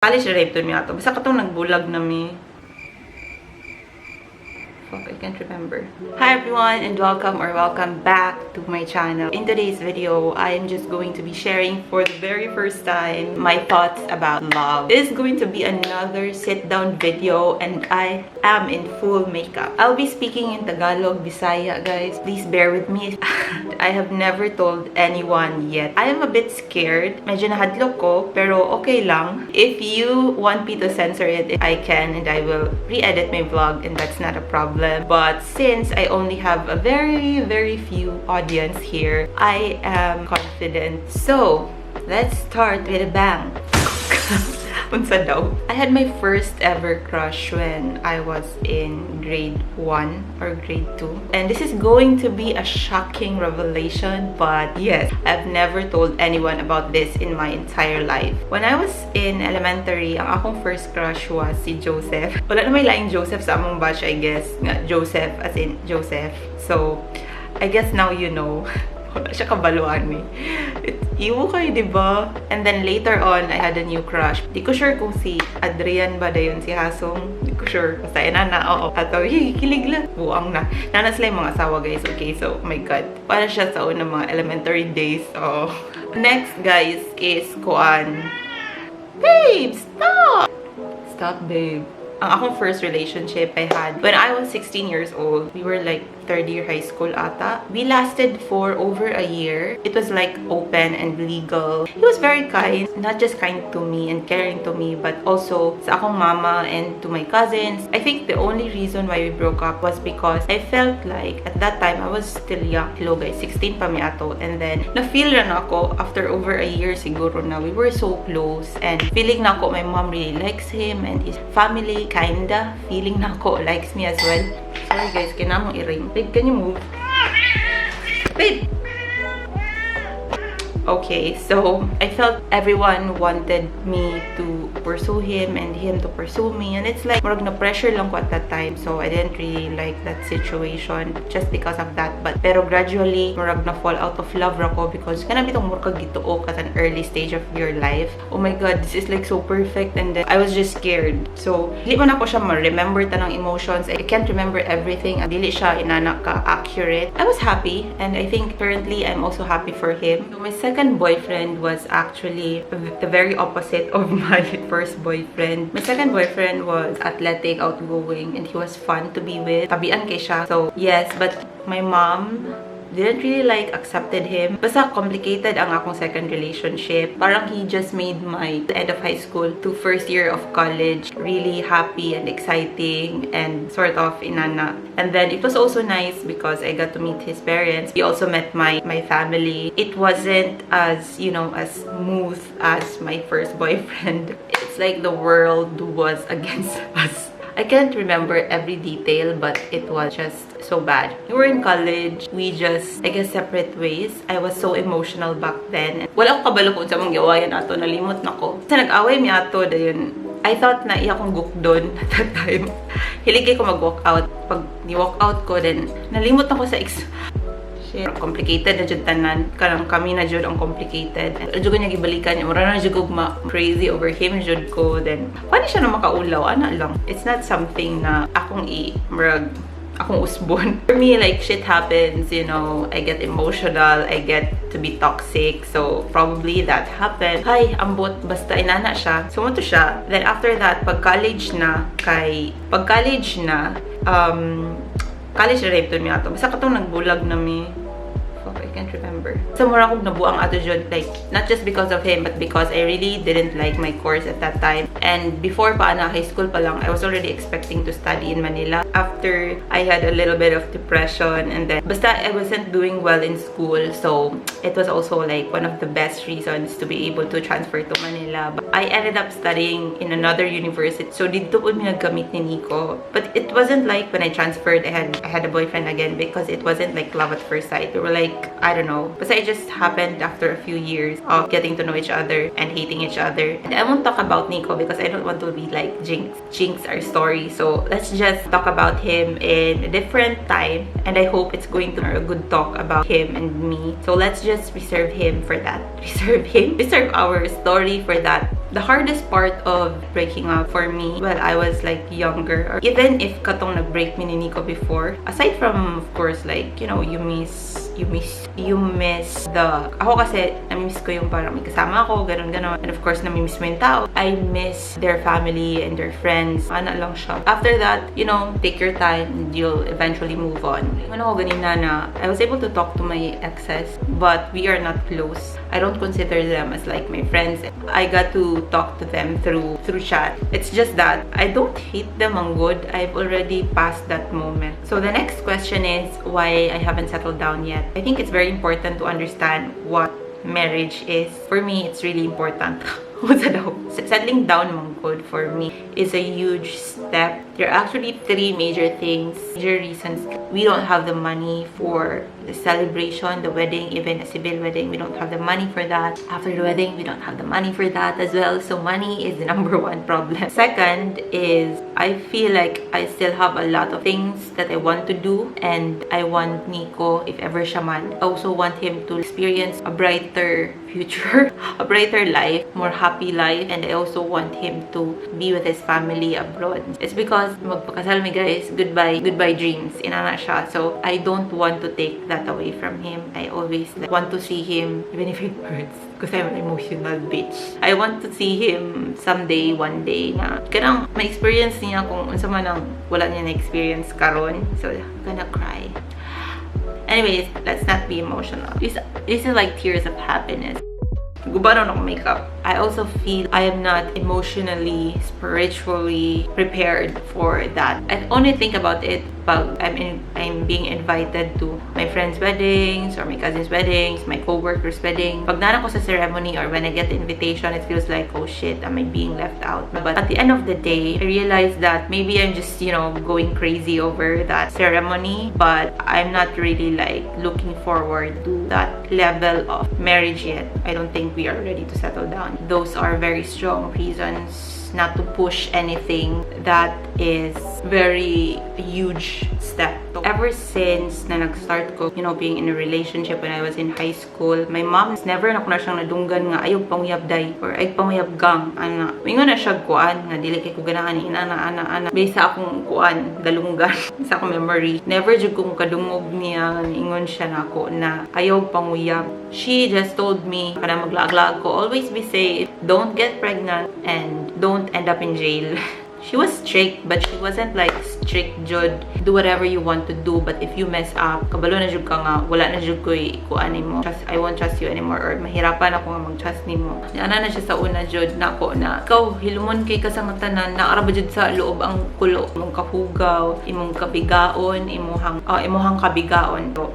College na rape to niya to. Basta katong nagbulag na mi. Fuck, I can't remember. Hi everyone and welcome back to my channel. In today's video, I am just going to be sharing for the very first time my thoughts about love. This is going to be another sit-down video and I am in full makeup. I'll be speaking in Tagalog, Bisaya, guys. Please bear with me. I have never told anyone yet. I am a bit scared. Medyo nahadlok ko, pero okay lang. If you want me to censor it, I can and I will re-edit my vlog and that's not a problem. But since I only have a very few audience here, I am confident. So, let's start with a bang. Unsa daw? I had my first ever crush when I was in grade 1 or grade 2. And this is going to be a shocking revelation, but yes, I've never told anyone about this in my entire life. When I was in elementary, ang akong first crush was si Joseph. Wala na may laing Joseph sa among batch, I guess. Nga, Joseph as in Joseph. So, I guess now you know. Wala siya kabaluan eh. Iwo kayo, diba? And then later on, I had a new crush. Di ko sure kung si Adrian ba da yun, si Hasong. Di ko sure. Basta inana, oo. Ato, kilig lang. Buang na. Nana sila yung mga asawa, guys. Okay, so, oh my God. Para siya sa unang mga elementary days. Oh. Next, guys, is Kuan. Babe, stop! Stop, babe. Ang akong first relationship I had when I was 16 years old. We were like third year high school ata. We lasted for over a year. It was like open and legal. He was very kind. Not just kind to me and caring to me, but also sa akong mama and to my cousins. I think the only reason why we broke up was because I felt like at that time I was still young. Hello guys, 16 pa mi ato. And then na-feel na ako after over a year siguro na we were so close. And feeling na ako my mom really likes him and his family kinda feeling na ako likes me as well. Sorry guys, kinamang i-ring. Babe, can you move? Babe! Okay, so I felt everyone wanted me to pursue him and him to pursue me, and it's like murag na pressure lang ko at that time, so I didn't really like that situation just because of that. But pero gradually murag na fall out of love rako because kana bitong murag gituo at an early stage of your life. Oh my God, this is like so perfect, and then I was just scared. So dili man ako siya ma-remember tanang emotions. I can't remember everything. Dili siya inana ka accurate. I was happy, and I think currently I'm also happy for him. So my second boyfriend was actually the very opposite of my first boyfriend. My second boyfriend was athletic, outgoing, and he was fun to be with. Tabian kay siya. So yes, but my mom didn't really like accepted him. Basta complicated ang akong second relationship. Parang he just made my end of high school to first year of college really happy and exciting and sort of inana. And then it was also nice because I got to meet his parents. He also met my family. It wasn't as, you know, as smooth as my first boyfriend. It's like the world was against us. I can't remember every detail, but it was just so bad. We were in college. We just, I guess, separate ways. I was so emotional back then. Wala ko kabalo kung sa mong gawayan ato. Nalimot na ko. Sa nag-away mi ato, dayon, I thought na iya kong gukdon at that time. Hiligay ko mag-walk out. Pag ni-walk out ko, then nalimot na ko sa shit. Complicated na jud tanan. Kanang kami na jud ang complicated. Jud ko niya gibalikan niya. Mura na jud ko crazy over him jud ko. Then, paano siya na makaulaw? Ana lang. It's not something na akong akong usbon. For me, like, shit happens, you know, I get emotional, I get to be toxic, so probably that happened. Hi, ambot, basta inana siya. Sumunto siya. Then after that, college na college na rape to niya to. Basta katong nagbulag na mi. Fuck, I can't remember. Sa mura akong nabuang ato jud, like, not just because of him, but because I really didn't like my course at that time. And before pa na high school pa lang, I was already expecting to study in Manila. After, I had a little bit of depression, and then, basta I wasn't doing well in school, so it was also like one of the best reasons to be able to transfer to Manila. But I ended up studying in another university, so dito po mi nagkamit ni Nico. But it wasn't like when I transferred, I had a boyfriend again, because it wasn't like love at first sight. We were like I don't know. But it just happened after a few years of getting to know each other and hating each other. And I won't talk about Nico because I don't want to be like jinx our story. So let's just talk about him in a different time. And I hope it's going to be a good talk about him and me. So let's just reserve him for that. Reserve our story for that. The hardest part of breaking up for me, well, I was like younger, or even if katong nag-break me ni Nico before, aside from, of course, like, you know, you miss the, ako kasi, namimiss ko yung parang may kasama ako, ganon. And of course, namimiss mo yung tao. I miss their family and their friends. Ana lang siya. After that, you know, take your time and you'll eventually move on. Ano ko ganina na, I was able to talk to my exes, but we are not close. I don't consider them as like my friends. I got to talk to them through chat. It's just that I don't hate them on good. I've already passed that moment. So the next question is why I haven't settled down yet. I think it's very important to understand what marriage is. For me, it's really important. Settling down mong good for me is a huge step. There are actually three major reasons. We don't have the money for the celebration, the wedding, even a civil wedding. We don't have the money for that. After the wedding, we don't have the money for that as well. So money is the number one problem. Second is I feel like I still have a lot of things that I want to do, and I want Nico, if ever siya man, I also want him to experience a brighter future, a brighter life, more happy life, and I also want him to be with his family abroad. It's because magpakasal mi guys, goodbye dreams, inana siya. So I don't want to take that away from him. I always want to see him, even if it hurts, because I'm an emotional bitch. I want to see him someday, one day, na kanang ma-experience niya kung unsa man ang wala niya na-experience karon. So I'm gonna cry. Anyways, let's not be emotional. This is like tears of happiness. Gubaron ako makeup. I also feel I am not emotionally, spiritually prepared for that. I only think about it pag I'm being invited to my friends' weddings or my cousins' weddings, my co-workers' wedding. Pag nana ko sa ceremony or when I get the invitation, it feels like, oh shit, am I being left out? But at the end of the day, I realized that maybe I'm just, you know, going crazy over that ceremony, but I'm not really like looking forward to that level of marriage yet. I don't think we are ready to settle down. Those are very strong reasons not to push anything that is very huge step. So ever since na nag-start ko, you know, being in a relationship when I was in high school, my mom never na ko na siyang nadunggan nga ayog panguyab day or ay panguyab gang ana. Mingon na siya kuan nga dili kay ko ganahan ni ana based sa akong kuan dalunggan sa akong memory. Never jud ko kadungog niya ingon siya nako na ayog panguyab. She just told me kana maglaag-laag ko, always be safe, don't get pregnant, and don't end up in jail. She was strict, but she wasn't like strict jud. Do whatever you want to do, but if you mess up, kabalo na jud ka nga, wala na jud ko ikuan nimo. I won't trust you anymore, or mahirapan ako nga mag-trust nimo. Ana na siya sa una jud nako na ikaw hilumon kay kasangatanan na ara ba jud sa loob ang kulo mong kahugaw, imong kabigaon, imuhang kabigaon. So,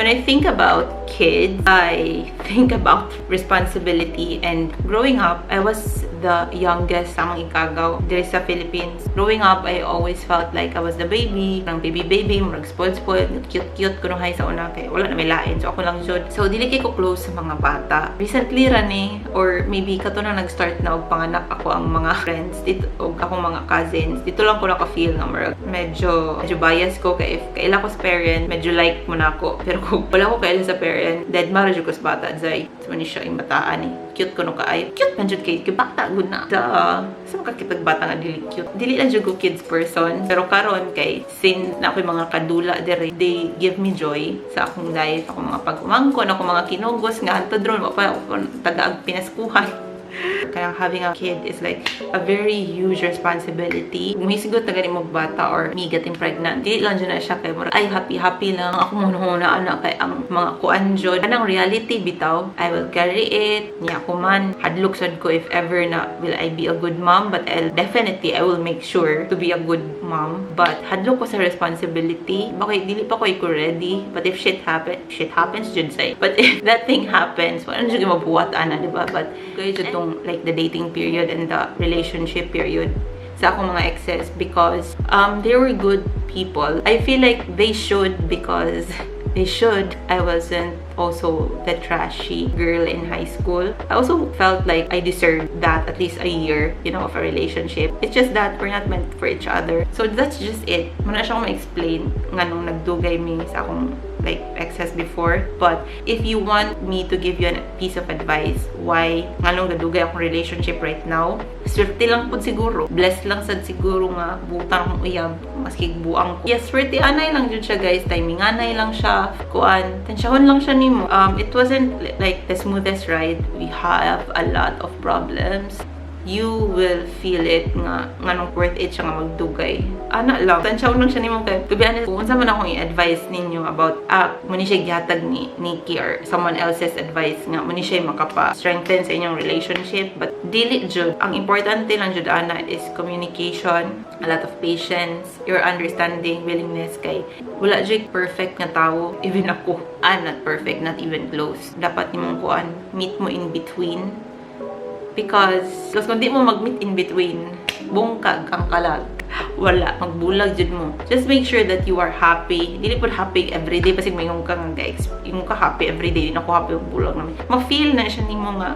when I think about kids, I think about responsibility. And growing up, I was the youngest sa mga ikagaw dito sa Philippines. Growing up, I always felt like I was the baby. Nang baby, murag spoiled, cute ko nung hay sa una kay wala na may lain. So ako lang jud. So dili kay ko close sa mga bata. Recently rani, or maybe kato na nag-start na og panganak ako ang mga friends dito og akong mga cousins. Dito lang ko naka-feel nga murag medyo bias ko kay if kaila ko sa parent, medyo like mo na ako. Pero kung wala ko kaila sa parent, dead marriage ko sa bata zay. So ni siya yung bataan cute ko nung kaayo. Cute man jud kay bata good na. Sa makakitag bata nga dili cute. Dili lang jud ko kids person. Pero karon kay since na ako'y mga kadula dire, they give me joy sa akong life. Ako mga pag-umangkon, ako mga kinugos nga hantod ron pa taga pinaskuhan. Kaya having a kid is like a very huge responsibility. Kung hisigot na ganing magbata or me getting pregnant, di lang dyan na siya kay mura. Ay, happy lang. Ako muna anak kay ang mga kuan jod. Anang reality bitaw, I will carry it. Niya ako man, hadlok sad ko if ever na will I be a good mom. But I will make sure to be a good mom. But hadlok ko sa responsibility. Bakit dili pa ko ready. But if shit happens jud say. But if that thing happens, wala jud mabuhat ana, diba? But kaya jud tong like the dating period and the relationship period sa akong mga exes, because they were good people. I feel like they should, because they should. I wasn't also the trashy girl in high school. I also felt like I deserved that, at least a year, you know, of a relationship. It's just that we're not meant for each other. So that's just it. Muna siya akong ma-explain nga nung nagdugay mi sa akong like exes before. But if you want me to give you a piece of advice why nga nung nadugay akong relationship right now, swerte lang po siguro. Blessed lang sad siguro nga butang akong uyab maski buang ko. Yes, swerte anay lang jud siya guys. Timing anay lang siya. Kuan, tensyahon lang siya nimo. It wasn't like the smoothest ride. We have a lot of problems. You will feel it nga nung worth it siya nga magdugay. Ana lang, tansyaw lang siya ni mo kay. To be honest, kung saan man akong i-advise ninyo about muni siya gihatag ni Nikki or someone else's advice nga muni siya makapa-strengthen sa inyong relationship, but dili jud. Ang importante lang jud ana is communication, a lot of patience, your understanding, willingness kay wala jud perfect nga tao. Even ako, I'm not perfect, not even close. Dapat nimong kuan, meet mo in between. Because kung di mo mag-meet in between, bungkag ang kalag. Wala, magbulag jud mo. Just make sure that you are happy. Dili po happy everyday kasi may ka nga guys. Yung ka happy everyday, di na ko happy yung bulag namin. Ma-feel na siya nimo nga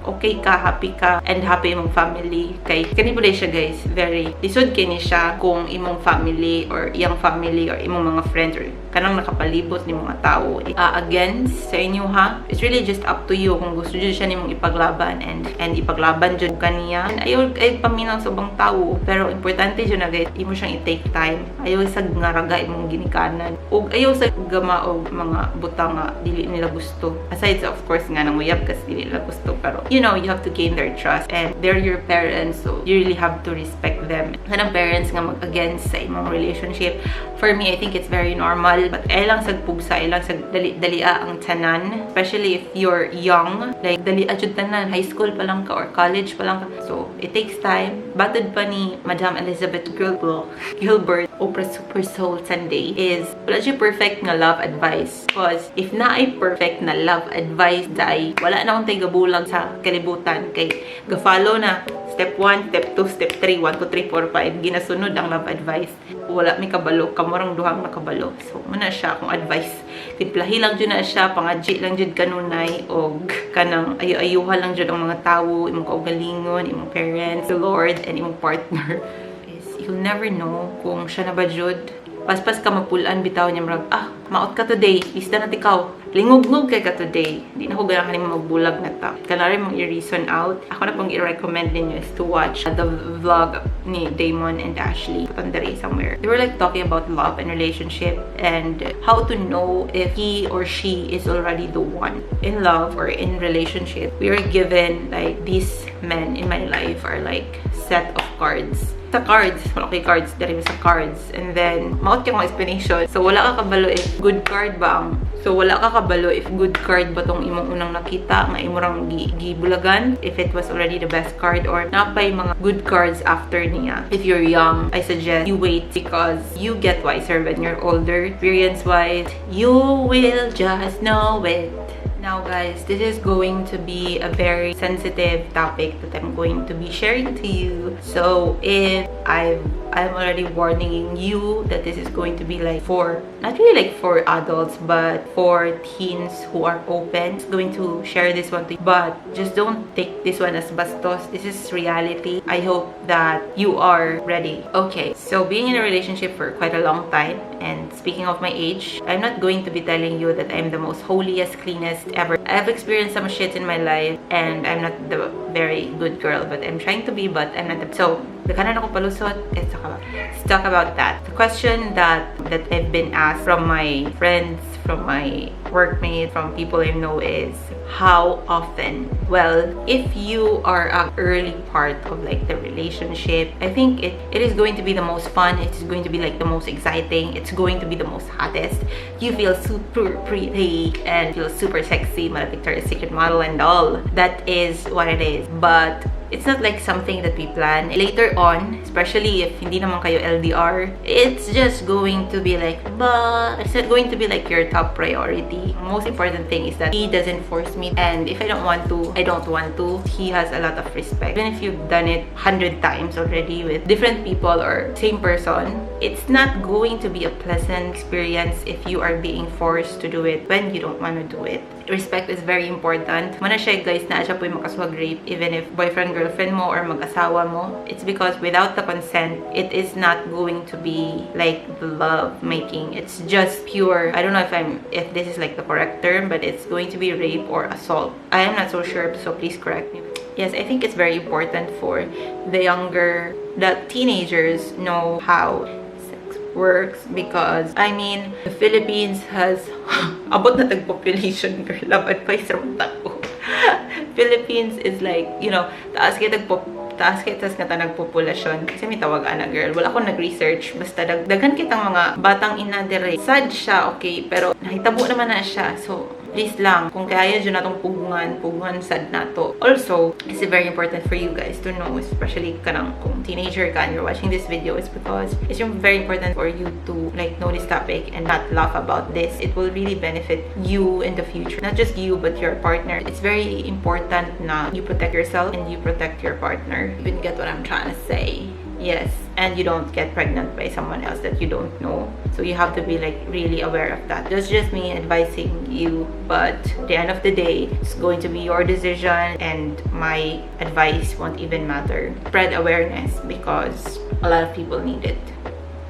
okay ka, happy ka, and happy imong family. Kay kani po siya guys, very lisod kini siya kung imong family or iyang family or imong mga friends or kanang nakapalibot ni mga tao against sa inyo ha. It's really just up to you kung gusto jud siya nimong ipaglaban and ipaglaban jud kaniya. And ayaw ay paminaw sa ubang tao, pero importante jud na guys, imo siyang i-take time. Ayaw sa nga raga imong ginikanan ug ayaw sa gama og mga butang nga dili nila gusto. Aside sa of course nga nang uyab kasi dili nila gusto, pero you know, you have to gain their trust and they're your parents, so you really have to respect them. Kanang parents nga mag-against sa imong relationship, for me, I think it's very normal, but ay lang sa pugsa, ay lang sa dalia ang tanan, especially if you're young, like dalia jud tanan, high school pa lang ka or college pa lang ka. So it takes time. Batid pa ni Madam Elizabeth Gilbert, Oprah Super Soul Sunday, is wala siya perfect nga love advice, because if na ay perfect na love advice dai wala na akong tigabulag sa kalibutan kay ga-follow na step 1, step 2, step 3, 1, 2, 3, 4, 5 ginasunod ang love advice. Wala mi kabalo, kamurang duhang nakabalo. So muna siya kung advice. Tiplahi lang jud na siya, pangadji lang jud kanunay og kanang ayu-ayuha lang jud ang mga tawo, imong kaugalingon, imong parents, the Lord, and imong partner. Is you'll never know kung siya na ba jud. Paspas ka mapulaan bitaw niya marag, maot ka today, lista na tikaw. Lingog-ngog kay ka today. Di na ko ganahan mo magbulag na ta. Kanari mong i-reason out. Ako na pong i-recommend ninyo is to watch the vlog ni Damon and Ashley. Put on the somewhere. They were like talking about love and relationship and how to know if he or she is already the one. In love or in relationship, we are given like these men in my life are like set of cards. Sa cards, wala kay cards, dari sa cards. And then, maot yung explanation. So, wala ka kabalo if good card ba ang... So, wala ka kabalo if good card ba tong imong unang nakita, nga imong gibulagan, if it was already the best card, or napay mga good cards after niya. If you're young, I suggest you wait because you get wiser when you're older. Experience-wise, you will just know it. Now guys, this is going to be a very sensitive topic that I'm going to be sharing to you. So if I'm already warning you that this is going to be like for, not really like for adults, but for teens who are open. I'm going to share this one to you, but just don't take this one as bastos. This is reality. I hope that you are ready. Okay, so being in a relationship for quite a long time, and speaking of my age, I'm not going to be telling you that I'm the most holiest, cleanest ever. I've experienced some shit in my life and I'm not the very good girl, but I'm trying to be, but I'm not the... So, the kanan ako palusot, let's talk about that. The question that I've been asked from my friends, from my workmates, from people I know is, how often? Well, if you are an early part of like the relationship, I think it is going to be the most fun. It's going to be like the most exciting. It's going to be the most hottest. You feel super pretty and feel super sexy, Victoria's Secret model and all that is what it is. But it's not like something that we plan. Later on, especially if hindi naman kayo LDR, it's just going to be like, but it's not going to be like your top priority. Most important thing is that he doesn't force me, and if I don't want to, I don't want to. He has a lot of respect. Even if you've done it 100 times already with different people or same person, it's not going to be a pleasant experience if you are being forced to do it when you don't want to do it. Respect is very important. Muna siya guys na siya po yung makaswag rape even if boyfriend, girlfriend mo or mag-asawa mo. It's because without the consent, it is not going to be like love making. It's just pure, I don't know if this is like the correct term, but it's going to be rape or assault. I am not so sure, so please correct me. Yes, I think it's very important for the teenagers know how works, because I mean the Philippines has abot na tag-population, girl. Love advice ramon ko. Philippines is like, you know, taas kaya nga nagpopulasyon. Kasi may tawag ana, girl. Wala akong nag-research. Basta daghan kitang mga batang ina dire. Sad siya, okay, pero nahitabo naman na siya. So please lang, kung kaya dyan natong pugungan sad na to. Also, it's very important for you guys to know, especially kung teenager ka and you're watching this video, it's because it's very important for you to like know this topic and not laugh about this. It will really benefit you in the future. Not just you, but your partner. It's very important na you protect yourself and you protect your partner. You get what I'm trying to say? Yes, and you don't get pregnant by someone else that you don't know. So you have to be like really aware of that. That's just me advising you, but at the end of the day, it's going to be your decision and my advice won't even matter. Spread awareness because a lot of people need it.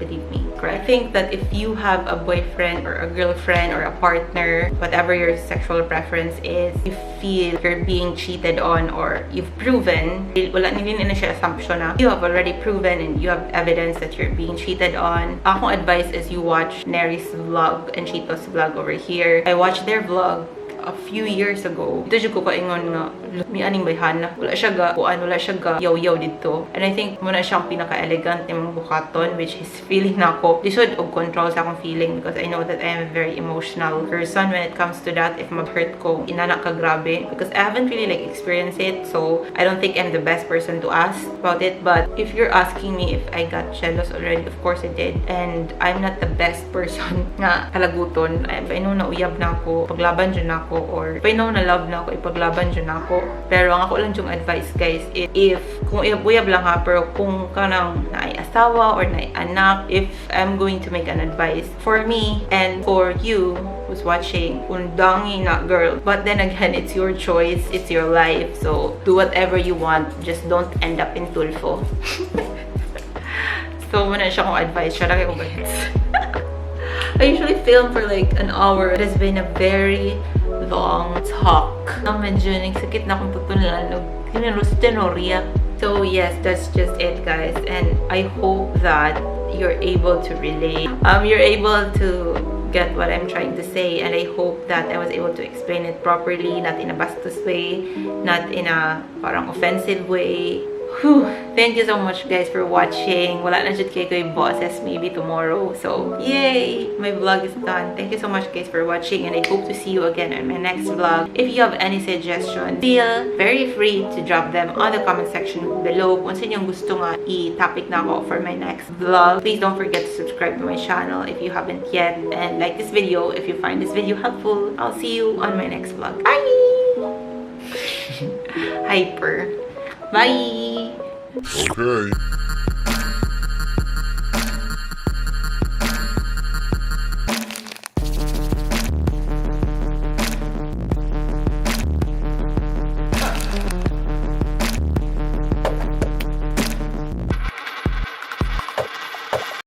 Believe me, correct? I think that if you have a boyfriend or a girlfriend or a partner, whatever your sexual preference is, you feel you're being cheated on or you've proven, wala nilin na siya assumption na, you have already proven and you have evidence that you're being cheated on. Akong advice is you watch Neri's vlog and Chito's vlog over here. I watched their vlog a few years ago. Ito siya ko kaingon nga, may aning bayhan na. Wala siya ga, wala siya ga, yaw-yaw dito. And I think muna siyang pinaka-elegant ng mga bukaton, which is feeling na ako. Lisod og control sa akong feeling because I know that I am a very emotional person when it comes to that. If mag-hurt ko, inanak ka grabe. Because I haven't really like experienced it, so I don't think I'm the best person to ask about it. But if you're asking me if I got jealous already, of course I did. And I'm not the best person nga kalaguton. If I know na uyab na ako, paglaban dyan na ako, or if I know na love na ako, ipaglaban dyan ako. Pero ang ako lang yung advice guys, if kung uyab lang ha, pero kung kanang naay asawa or naay anak, if I'm going to make an advice for me and for you who's watching, undangi na girl. But then again, it's your choice, it's your life, so do whatever you want, just don't end up in tulfo. So muna siya kong advice, siya lang akong guys. I usually film for like an hour. It has been a very long talk. Medyo nagsakit na akong pagtunlanog. So yes, that's just it guys, and I hope that you're able to relate. You're able to get what I'm trying to say, and I hope that I was able to explain it properly, not in a bastos way, not in a parang offensive way. Whew. Thank you so much guys for watching. Wala na jud kay ko'y bosses maybe tomorrow. So, yay! My vlog is done. Thank you so much guys for watching, and I hope to see you again in my next vlog. If you have any suggestions, feel very free to drop them on the comment section below. Kung saan yung gusto nga i-topic na ako for my next vlog. Please don't forget to subscribe to my channel if you haven't yet, and like this video if you find this video helpful. I'll see you on my next vlog. Bye! Hyper. Bye! Okay.